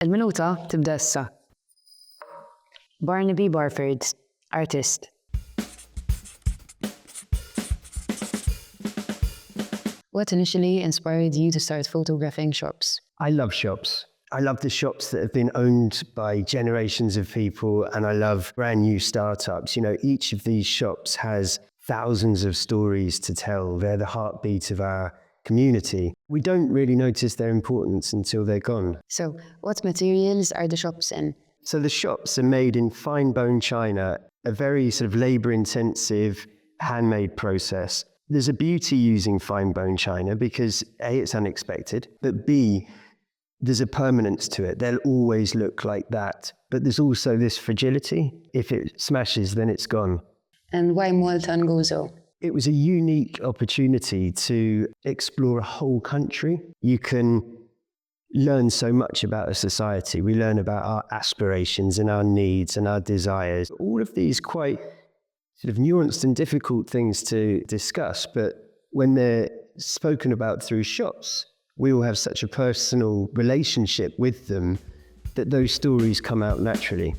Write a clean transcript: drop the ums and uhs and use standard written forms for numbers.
Il-minuta tibda issa. Barnaby Barford, artist. What initially inspired you to start photographing shops? I love shops. I love the shops that have been owned by generations of people, and I love brand new startups. You know, each of these shops has thousands of stories to tell. They're the heartbeat of our community. We don't really notice their importance until they're gone. So, what materials are the shops in? So the shops are made in fine bone china, a very sort of labor-intensive, handmade process. There's a beauty using fine bone china because A, it's unexpected, but B, there's a permanence to it. They'll always look like that. But there's also this fragility. If it smashes, then it's gone. And why Malta Gozo? It was a unique opportunity to explore a whole country. You can learn so much about a society. We learn about our aspirations and our needs and our desires. All of these quite sort of nuanced and difficult things to discuss, but when they're spoken about through shops, we all have such a personal relationship with them that those stories come out naturally.